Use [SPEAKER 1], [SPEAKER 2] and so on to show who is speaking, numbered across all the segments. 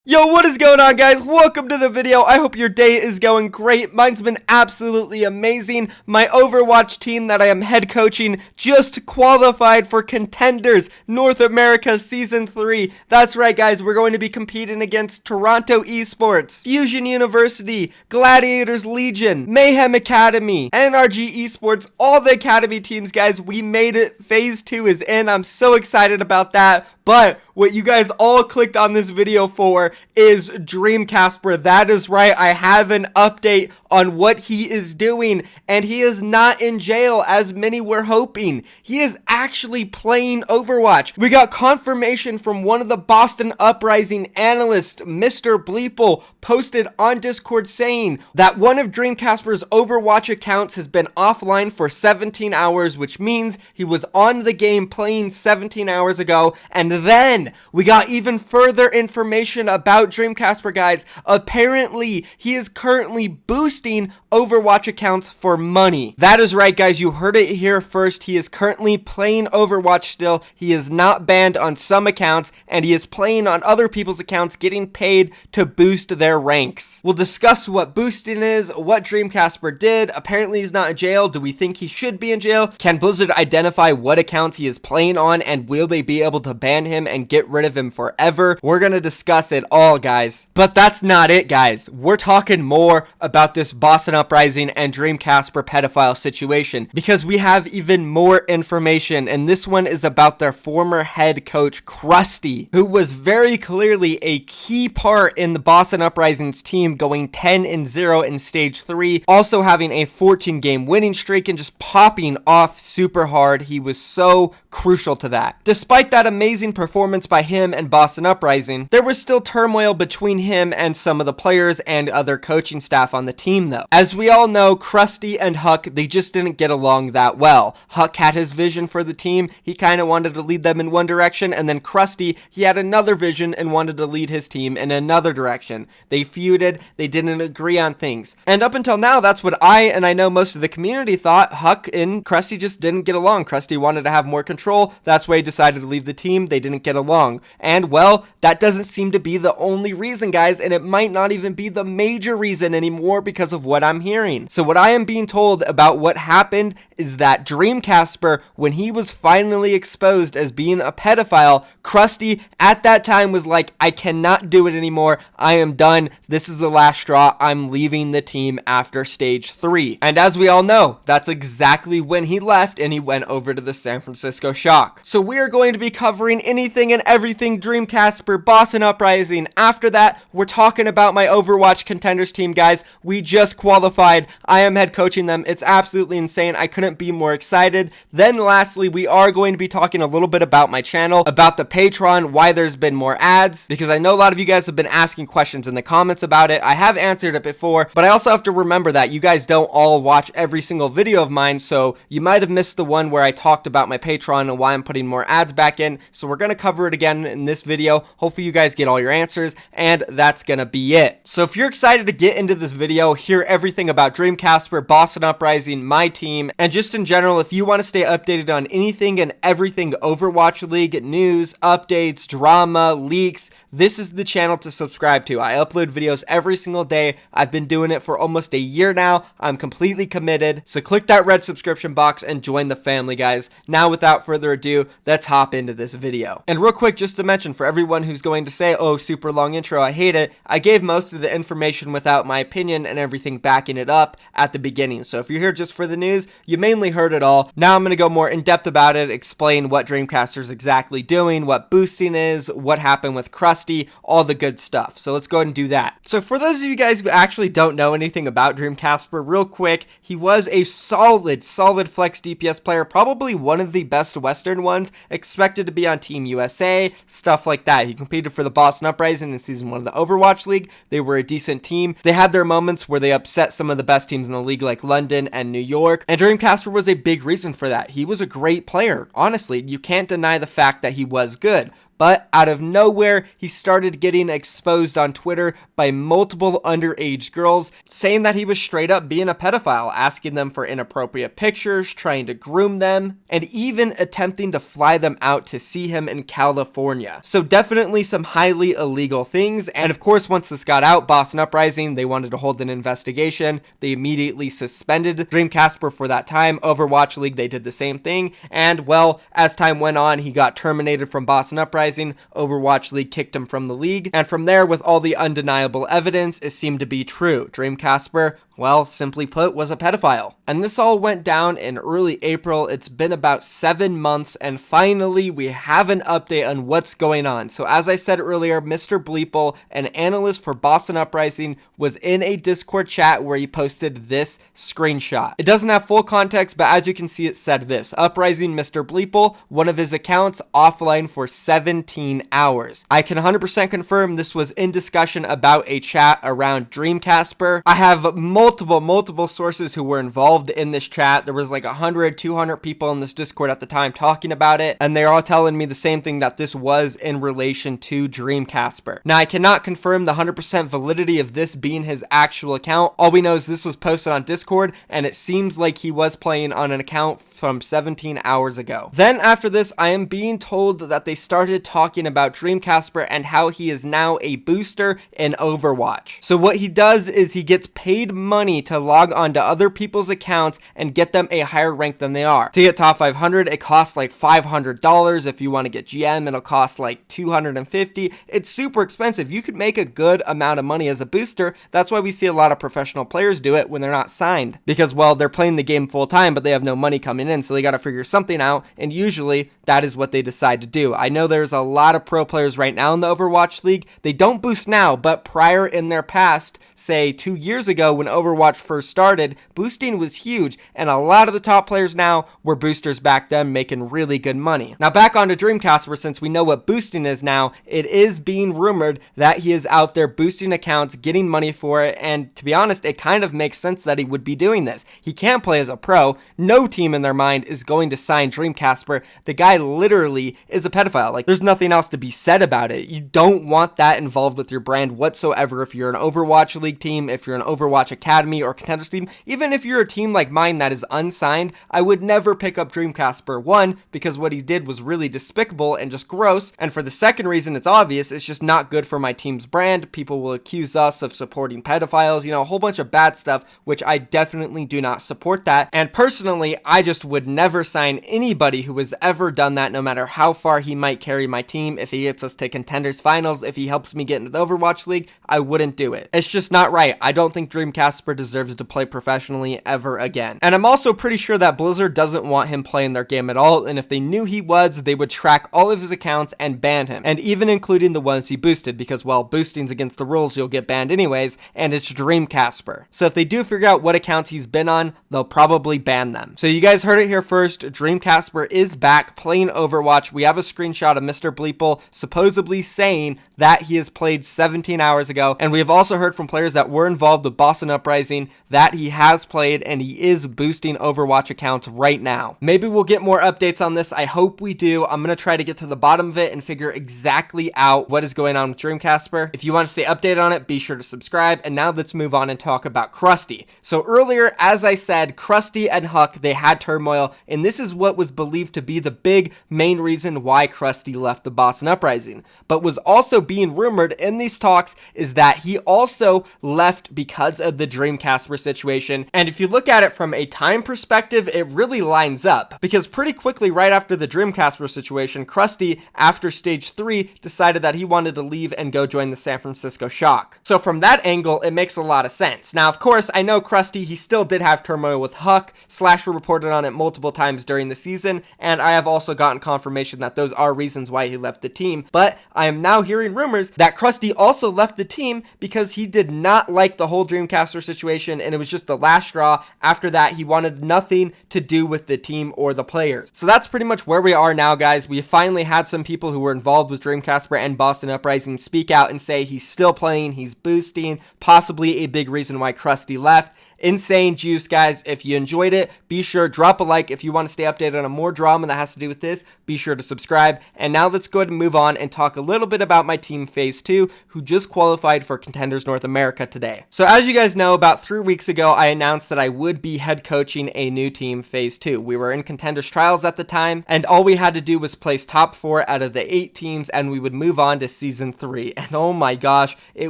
[SPEAKER 1] Yo, what is going on, guys? Welcome to the video. I hope your day is going great. Mine's been absolutely amazing. My Overwatch team that I am head coaching just qualified for Contenders North America Season 3. That's right, guys. We're going to be competing against Toronto eSports, Fusion University, Gladiators Legion, Mayhem Academy, NRG eSports, all the Academy teams, guys. We made it. Phase 2 is in. I'm so excited about that. But what you guys all clicked on this video for is Dreamkazper. That is right, I have an update on what he is doing, and he is not in jail as many were hoping. He is actually playing Overwatch. We got confirmation from one of the Boston Uprising analysts, Mr. Bleeple, posted on Discord saying that one of Dreamkazper's Overwatch accounts has been offline for 17 hours, which means he was on the game playing 17 hours ago. And then we got even further information about Dreamkazper, guys. Apparently, he is currently boosting Overwatch accounts for money. That is right, guys. You heard it here first. He is currently playing Overwatch still. He is not banned on some accounts, and he is playing on other people's accounts, getting paid to boost their ranks. We'll discuss what boosting is, what Dreamkazper did. Apparently, he's not in jail. Do we think he should be in jail? Can Blizzard identify what accounts he is playing on, and will they be able to ban him and get rid of him forever? We're gonna discuss it all, guys. But that's not it, guys. We're talking more about this Boston Uprising and Dreamkazper pedophile situation, because we have even more information, and this one is about their former head coach, Krusty, who was very clearly a key part in the Boston Uprising's team going 10-0 in stage 3, also having a 14-game winning streak and just popping off super hard. He was so crucial to that. Despite that amazing performance by him and Boston Uprising, there was still turmoil between him and some of the players and other coaching staff on the team, though. As we all know, Krusty and Huck, they just didn't get along that well. Huck had his vision for the team. He kind of wanted to lead them in one direction, and then Krusty, he had another vision and wanted to lead his team in another direction. They feuded, they didn't agree on things. And up until now, that's what I know most of the community thought. Huck and Krusty just didn't get along. Krusty wanted to have more control. That's why he decided to leave the team. They didn't get along. And well, that doesn't seem to be the only reason, guys, and it might not even be the major reason anymore because of what I'm hearing. So what I am being told about what happened is that Dreamkazper, when he was finally exposed as being a pedophile, Krusty at that time was like, I cannot do it anymore. I am done. This is the last straw. I'm leaving the team after stage 3. And as we all know, that's exactly when he left, and he went over to the San Francisco Shock. So we are going to be covering anything and everything Dreamkazper, Boston Uprising. After that, we're talking about my Overwatch Contenders team, guys. We just qualified. I am head coaching them. It's absolutely insane. I couldn't be more excited. Then lastly, we are going to be talking a little bit about my channel, about the Patreon, why there's been more ads, because I know a lot of you guys have been asking questions in the comments about it. I have answered it before, but I also have to remember that you guys don't all watch every single video of mine, so you might have missed the one where I talked about my Patreon and why I'm putting more ads back in. So we're going to cover it again in this video. Hopefully you guys get all your answers, and that's going to be it. So if you're excited to get into this video, hear everything about Dreamkazper, Boston Uprising, my team, and just in general, if you want to stay updated on anything and everything Overwatch League, news, updates, drama, leaks, this is the channel to subscribe to. I upload videos every single day. I've been doing it for almost a year now. I'm completely committed. So click that red subscription box and join the family, guys. Now, without further ado, let's hop into this video. And real quick, just to mention for everyone who's going to say, oh, super long intro, I hate it, I gave most of the information without my opinion and everything backing it up at the beginning. So if you're here just for the news, you mainly heard it all. Now I'm going to go more in depth about it, explain what Dreamkazper's exactly doing, what boosting is, what happened with Krusty, all the good stuff. So let's go ahead and do that. So for those of you guys who actually don't know anything about Dreamkazper, real quick, he was a solid flex DPS player, probably one of the best Western ones, expected to be on Team USA, stuff like that. He competed for the Boston Uprising in Season 1 of the Overwatch League. They were a decent team. They had their moments where they upset some of the best teams in the league like London and New York, and Dreamkazper was a big reason for that. He was a great player. Honestly, you can't deny the fact that he was good. but out of nowhere, he started getting exposed on Twitter by multiple underage girls, saying that he was straight up being a pedophile, asking them for inappropriate pictures, trying to groom them, and even attempting to fly them out to see him in California. So definitely some highly illegal things, and of course, once this got out, Boston Uprising, they wanted to hold an investigation. They immediately suspended Dreamkazper for that time. Overwatch League, they did the same thing, and well, as time went on, he got terminated from Boston Uprising. Overwatch League kicked him from the league, and from there, with all the undeniable evidence, it seemed to be true. Dreamkazper, well, simply put, was a pedophile. And this all went down in early April. It's been about 7 months, and finally, we have an update on what's going on. So as I said earlier, Mr. Bleeple, an analyst for Boston Uprising, was in a Discord chat where he posted this screenshot. It doesn't have full context, but as you can see, it said this: Uprising Mr. Bleeple, one of his accounts offline for 17 hours. I can 100% confirm this was in discussion about a chat around Dreamkazper. I have multiple sources who were involved in this chat. There was like 100, 200 people in this Discord at the time talking about it, and they're all telling me the same thing, that this was in relation to Dreamkazper. Now, I cannot confirm the 100% validity of this being his actual account. All we know is this was posted on Discord, and it seems like he was playing on an account from 17 hours ago. Then after this, I am being told that they started talking about Dreamkazper and how he is now a booster in Overwatch. So what he does is he gets paid money to log on to other people's accounts and get them a higher rank than they are. To get top 500, it costs like $500. If you want to get GM, it'll cost like $250. It's super expensive. You could make a good amount of money as a booster. That's why we see a lot of professional players do it when they're not signed, because, well, they're playing the game full time, but they have no money coming in, so they got to figure something out, and usually that is what they decide to do. I know there's a lot of pro players right now in the Overwatch League. They don't boost now, but prior in their past, say 2 years ago when Overwatch first started, boosting was huge, and a lot of the top players now were boosters back then, making really good money. Now back onto Dreamkazper, since we know what boosting is now, it is being rumored that he is out there boosting accounts, getting money for it, and to be honest, it kind of makes sense that he would be doing this. He can't play as a pro. No team in their mind is going to sign Dreamkazper. The guy literally is a pedophile. Like, there's nothing else to be said about it. You don't want that involved with your brand whatsoever. If you're an Overwatch League team, if you're an Overwatch Academy or Contenders team, even if you're a team like mine that is unsigned, I would never pick up Dreamkazper. One, because what he did was really despicable and just gross, and for the second reason, it's obvious, it's just not good for my team's brand. People will accuse us of supporting pedophiles, you know, a whole bunch of bad stuff, which I definitely do not support that. And personally, I just would never sign anybody who has ever done that, no matter how far he might carry my team. If he gets us to Contenders Finals, if he helps me get into the Overwatch League, I wouldn't do it. It's just not right. I don't think Dreamkazper deserves to play professionally ever again. And I'm also pretty sure that Blizzard doesn't want him playing their game at all, and if they knew he was, they would track all of his accounts and ban him, and even including the ones he boosted, because, well, boosting's against the rules, you'll get banned anyways, and it's Dreamkazper. So if they do figure out what accounts he's been on, they'll probably ban them. So you guys heard it here first. Dreamkazper is back playing Overwatch. We have a screenshot of Mr. Bleeple supposedly saying that he has played 17 hours ago, and we have also heard from players that were involved with Boston Uprising that he has played and he is boosting Overwatch accounts right now. Maybe we'll get more updates on this. I hope we do. I'm going to try to get to the bottom of it and figure exactly out what is going on with Dreamkazper. If you want to stay updated on it, be sure to subscribe. And now let's move on and talk about Krusty. So earlier, as I said, Krusty and Huck, they had turmoil, and this is what was believed to be the big main reason why Krusty left the Boston Uprising. But was also being rumored in these talks is that he also left because of the Dreamkazper situation. And if you look at it from a time perspective, it really lines up, because pretty quickly right after the Dreamkazper situation, Krusty, after stage 3, decided that he wanted to leave and go join the San Francisco Shock. So from that angle, it makes a lot of sense. Now, of course, I know Krusty, he still did have turmoil with Huck. Slasher reported on it multiple times during the season, and I have also gotten confirmation that those are reasons why he left the team. But I am now hearing rumors that Krusty also left the team because he did not like the whole Dreamkazper situation, and it was just the last straw. After that, he wanted nothing to do with the team or the players. So that's pretty much where we are now, guys. We finally had some people who were involved with Dreamkazper and Boston Uprising speak out and say he's still playing, he's boosting, possibly a big reason why Krusty left. Insane juice, guys. If you enjoyed it, be sure drop a like. If you want to stay updated on more drama that has to do with this, be sure to subscribe. And now let's go ahead and move on and talk a little bit about my team Phase 2, who just qualified for Contenders North America today. So as you guys know, about 3 weeks ago, I announced that I would be head coaching a new team Phase 2. We were in Contenders Trials at the time, and all we had to do was place top 4 out of the 8 teams, and we would move on to Season 3. And oh my gosh, it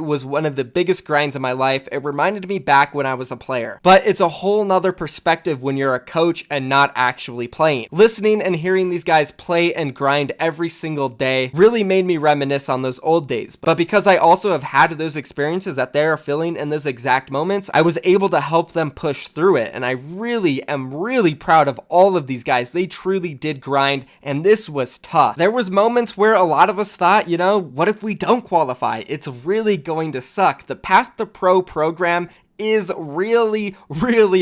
[SPEAKER 1] was one of the biggest grinds of my life. It reminded me back when I was a player. But it's a whole nother perspective when you're a coach and not actually playing. Listening and hearing these guys play and grind every single day really made me reminisce on those old days. But because I also have had those experiences that they're feeling in those exact moments, I was able to help them push through it. And I really am really proud of all of these guys. They truly did grind, and this was tough. There was moments where a lot of us thought, you know, what if we don't qualify? It's really going to suck. The Path to Pro program is really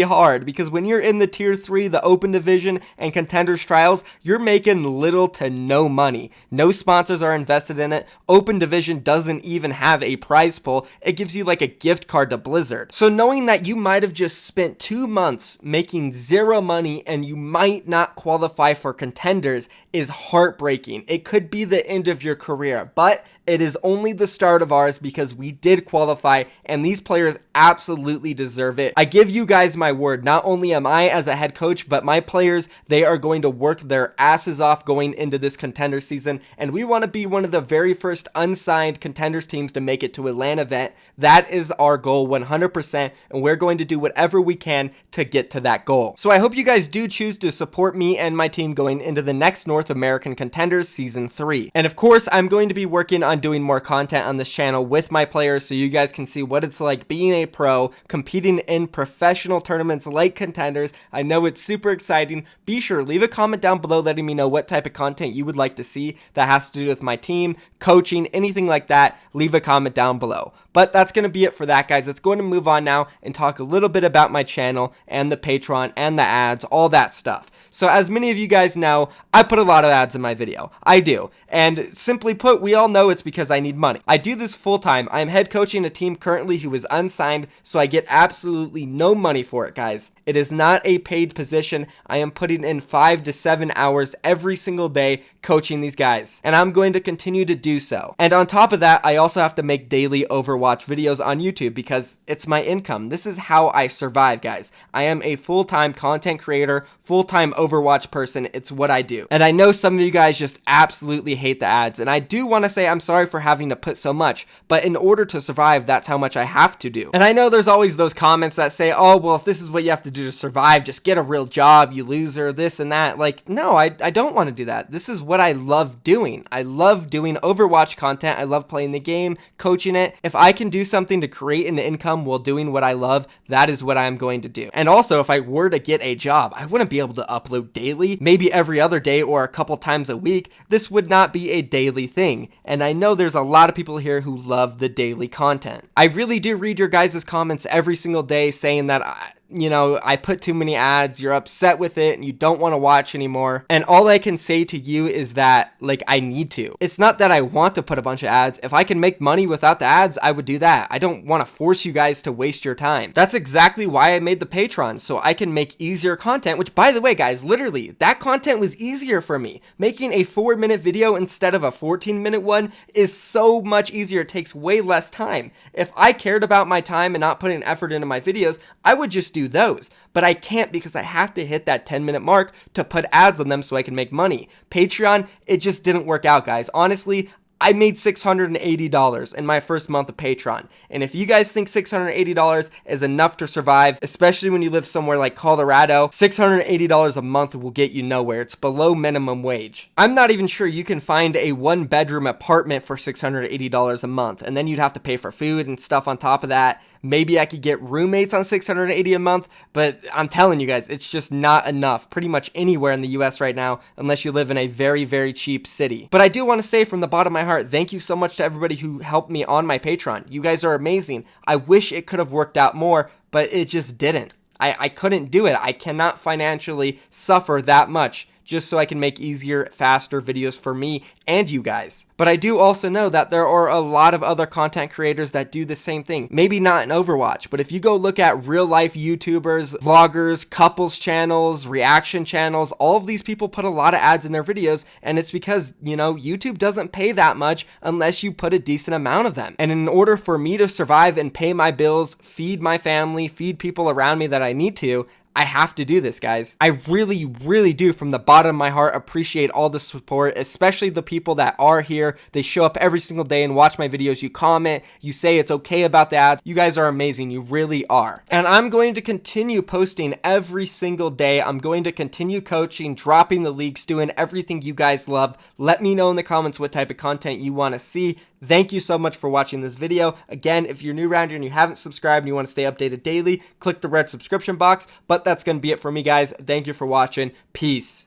[SPEAKER 1] hard, because when you're in the tier 3, the open division and Contenders Trials, you're making little to no money. No sponsors are invested in it. Open division doesn't even have a prize pool. It gives you like a gift card to Blizzard. So knowing that you might have just spent 2 months making 0 money and you might not qualify for Contenders is heartbreaking. It could be the end of your career, but it is only the start of ours, because we did qualify and these players absolutely deserve it. I give you guys my word, not only am I as a head coach, but my players, they are going to work their asses off going into this contender season, and we want to be one of the very first unsigned Contenders teams to make it to a LAN event. That is our goal 100%, and we're going to do whatever we can to get to that goal. So I hope you guys do choose to support me and my team going into the next North American Contenders Season 3. And of course, I'm going to be working on doing more content on this channel with my players, so you guys can see what it's like being a pro, competing in professional tournaments like Contenders. I know it's super exciting. Be sure, leave a comment down below letting me know what type of content you would like to see that has to do with my team, coaching, anything like that. Leave a comment down below. But that's going to be it for that, guys. Let's go ahead and move on now and talk a little bit about my channel and the Patreon and the ads, all that stuff. So as many of you guys know, I put a lot of ads in my video. I do. And simply put, we all know it's because I need money. I do this full time. I'm head coaching a team currently who is unsigned, so I get absolutely no money for it, guys. It is not a paid position. I am putting in 5 to 7 hours every single day coaching these guys, and I'm going to continue to do so. And on top of that, I also have to make daily Overwatch videos on YouTube because it's my income. This is how I survive, guys. I am a full-time content creator, full-time Overwatch person. It's what I do. And I know some of you guys just absolutely hate the ads, and I do want to say I'm sorry for having to put so much, but in order to survive, that's how much I have to do. And I know there's always those comments that say, oh, well, if this is what you have to do to survive, just get a real job, you loser, this and that. Like, no, I don't want to do that. This is what I love doing. I love doing Overwatch content. I love playing the game, coaching it. If I can do something to create an income while doing what I love, that is what I'm going to do. And also, if I were to get a job, I wouldn't be able to upload daily, maybe every other day or a couple times a week. This would not be a daily thing. And I know there's a lot of people here who love the daily content. I really do read your guys' comments every single day saying that I put too many ads, you're upset with it, and you don't want to watch anymore. And all I can say to you is that, like, I need to. It's not that I want to put a bunch of ads. If I can make money without the ads, I would do that. I don't want to force you guys to waste your time. That's exactly why I made the Patreon, so I can make easier content, which, by the way, guys, literally, that content was easier for me. Making a 4-minute video instead of a 14-minute one is so much easier. It takes way less time. If I cared about my time and not putting effort into my videos, I would just do those, but I can't because I have to hit that 10-minute mark to put ads on them so I can make money. Patreon, it just didn't work out, guys. Honestly, I made $680 in my first month of Patreon. And if you guys think $680 is enough to survive, especially when you live somewhere like Colorado, $680 a month will get you nowhere. It's below minimum wage. I'm not even sure you can find a 1-bedroom apartment for $680 a month. And then you'd have to pay for food and stuff on top of that. Maybe I could get roommates on $680 a month, but I'm telling you guys, it's just not enough pretty much anywhere in the US right now, unless you live in a very, very cheap city. But I do want to say from the bottom of my heart, my heart, thank you so much to everybody who helped me on my Patreon. You guys are amazing. I wish it could have worked out more, but it just didn't. I couldn't do it. I cannot financially suffer that much just so I can make easier, faster videos for me and you guys. But I do also know that there are a lot of other content creators that do the same thing. Maybe not in Overwatch, but if you go look at real life YouTubers, vloggers, couples channels, reaction channels, all of these people put a lot of ads in their videos, and it's because, you know, YouTube doesn't pay that much unless you put a decent amount of them. And in order for me to survive and pay my bills, feed my family, feed people around me that I need to, I have to do this, guys. I really, really do, from the bottom of my heart, appreciate all the support, especially the people that are here. They show up every single day and watch my videos. You comment, you say it's okay about the ads. You guys are amazing. You really are. And I'm going to continue posting every single day. I'm going to continue coaching, dropping the leagues, doing everything you guys love. Let me know in the comments what type of content you want to see. Thank you so much for watching this video. Again, if you're new around here and you haven't subscribed and you want to stay updated daily, click the red subscription box. But that's going to be it for me, guys. Thank you for watching. Peace.